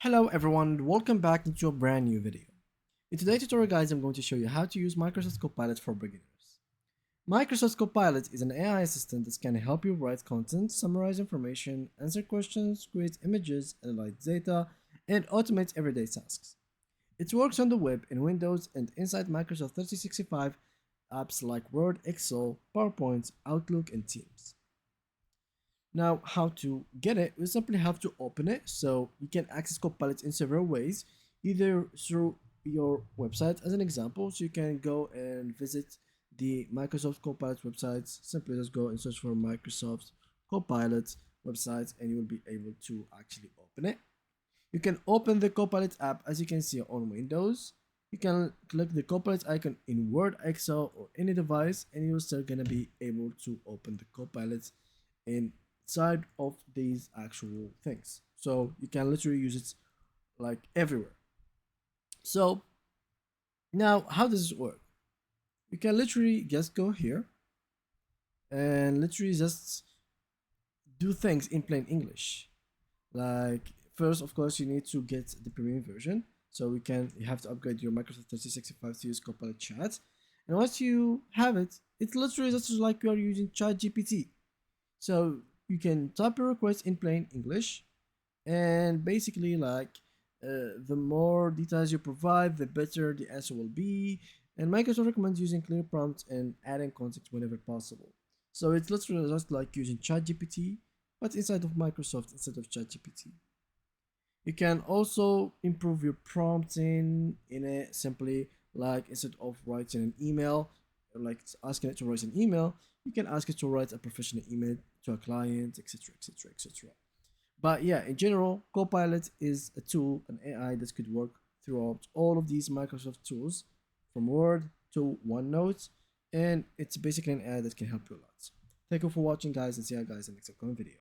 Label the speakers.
Speaker 1: Hello everyone, welcome back into a brand new video. In today's tutorial guys, I'm going to show you how to use Microsoft Copilot for beginners. Microsoft Copilot is an AI assistant that can help you write content, summarize information, answer questions, create images, analyze data, and automate everyday tasks. It works on the web, in Windows, and inside Microsoft 365 apps like Word, Excel, PowerPoint, Outlook, and Teams. Now, how to get it? We simply have to open it. So you can access Copilot in several ways, either through your website as an example. So you can go and visit the Microsoft Copilot websites. Simply just go and search for Microsoft Copilot website and you will be able to actually open it. You can open the Copilot app as you can see on Windows. You can click the Copilot icon in Word, Excel, or any device, and you're still gonna be able to open the Copilot inside of these actual things. So you can literally use it like everywhere. So now, how does it work? You can literally just go here and literally just do things in plain English. Like first, of course, you need to get the premium version. So you have to upgrade your Microsoft 365 to use Copilot Chat. And once you have it, it's literally just like you are using ChatGPT. So you can type a request in plain English, and basically the more details you provide, the better the answer will be. And Microsoft recommends using clear prompts and adding context whenever possible. So it's literally just like using ChatGPT, but inside of Microsoft instead of ChatGPT. You can also improve your prompting in it simply like instead of writing an email, like asking it to write an email, you can ask it to write a professional email to a client, etc., etc., etc. But yeah, in general, Copilot is a tool, an AI that could work throughout all of these Microsoft tools, from Word to OneNote, and it's basically an AI that can help you a lot. Thank you for watching, guys, and see you guys in the next upcoming video.